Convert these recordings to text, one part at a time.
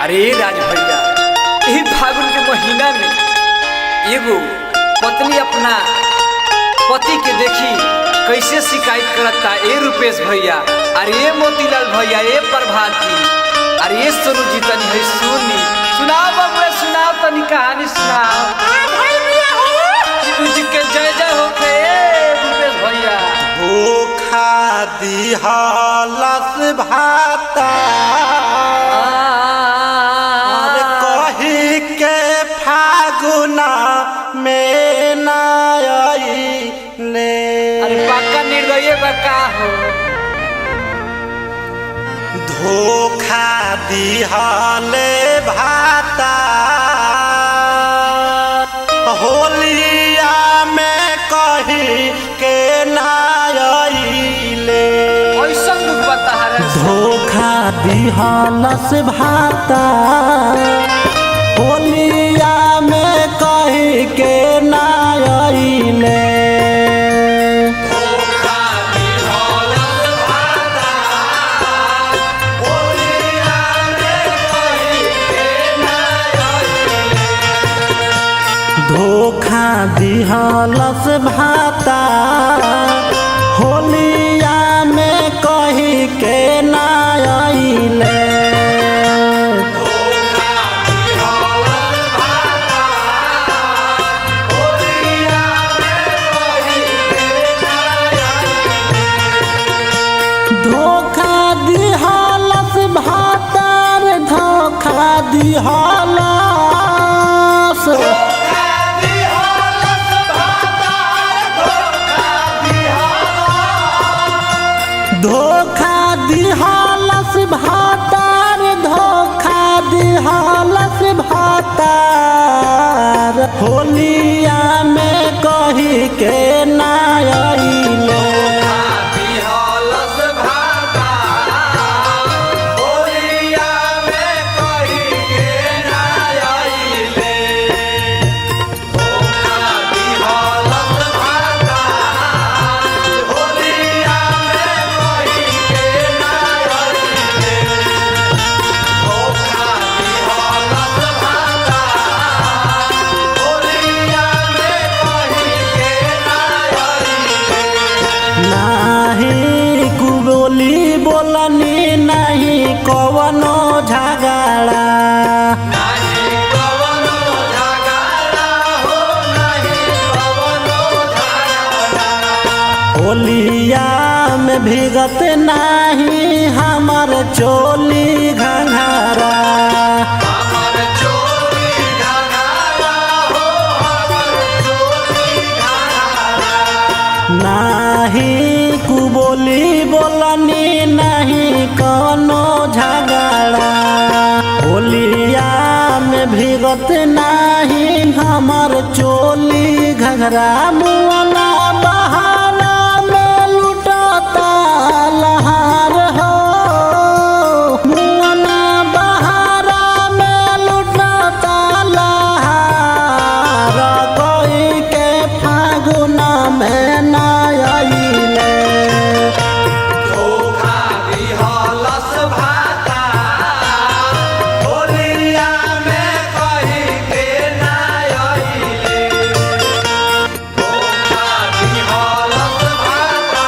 अरे राज भैया, यही फागुन के महीना में एगो पत्नी अपना पति के देखी कैसे शिकायत करता। ए रुपेश भैया, अरे ए मोतीलाल भैया, ए प्रभात जी, अरे ए सोनू जी, तनी है सुनाओ बबुआ, सुनाओ तनी कहानी सुनाओ। जी के जय जय होके रुपेश भैया। धोखा दिहलस भाता कही के फागुना में न आइले। अरे पक्का निर्दय बका हो। धोखा दिहले भाता होलिया में कही के न आइले। ऐसा दुख बता रहे। धोखा दिहलस भाता होलिया में कही के न आइले। धोखा दिहलस भाता होलिया में कही के न आइले। धोखा दिहलस भाता रे धोखा दिहलस। धोखा दिहलस भातार धोखा दिहलस भातार होलिया में कही के न आइले। नाही कुबोली बोलनी नहीं कवनो झगड़ा। होलिया में भीगत नहीं हमर चोली घंघरा। नहीं कुबोली बोलनी नहीं कोनो झगड़ा। होलिया में भीगत नहीं हमर चोली घघरा। मुअना बहारा में लुटता लहार हो। मुअना बहारा में लुटता लहार कोई के फागुना में न आइले। धोखा दिहलस भाता होलिया में कही के न आइले। धोखा दिहलस भाता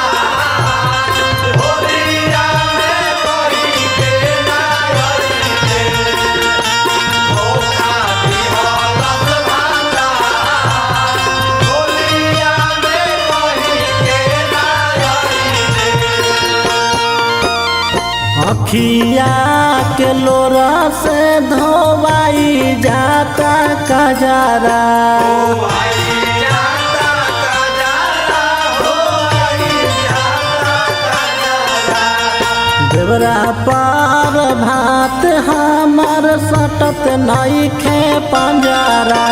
होलिया में कही के न आइले। धोखा दिहलस भाता होलिया में कही के न आइले। अखिया के लोरा से धोवाई जाता कजरा। देवरा पार भात हमर सटत नइखे पंजरा।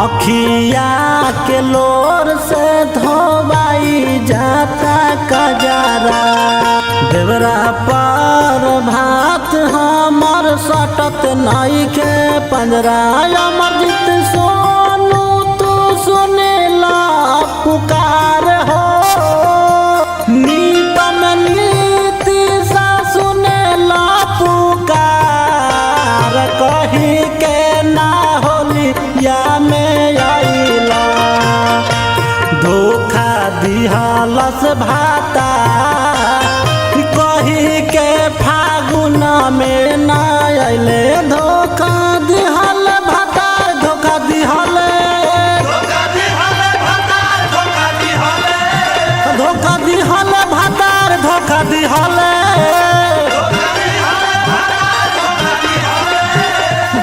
अखिया के लोर से धोवाई जाता कजरा। देवरा पर भात हमर सटत नइखे पंजरा। अमरजीत सोनू तू सुनेला पुकार हो। दिहलस भाता कही के फागुन में न अइले धोखा दिहल भातार धोखा दिहले धोखा दिहल भातार धोखा दिहले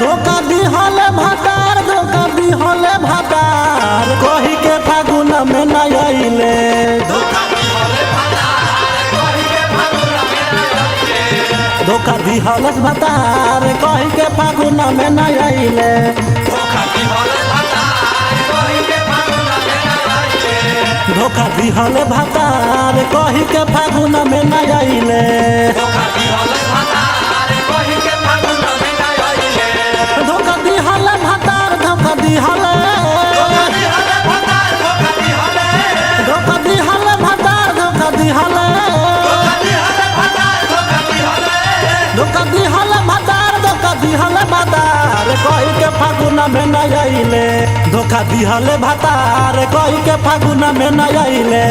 धोखा दिहल भातार धोखा दिहले भातार कही के फागुन में न अइले धोखा दिहलस भातार कही के फागुन में न अइले धोखा दिहल भातार कही के फागुन में न अइले धोखा दिहल भातार धोखा दिहल धोखा दिहल भातार धोखा दिहल धोखा दिहल भातार धोखा दिहल भातार कही के फागुन में न अइले धोखा दिहल भातार कही के फागुन में न अइले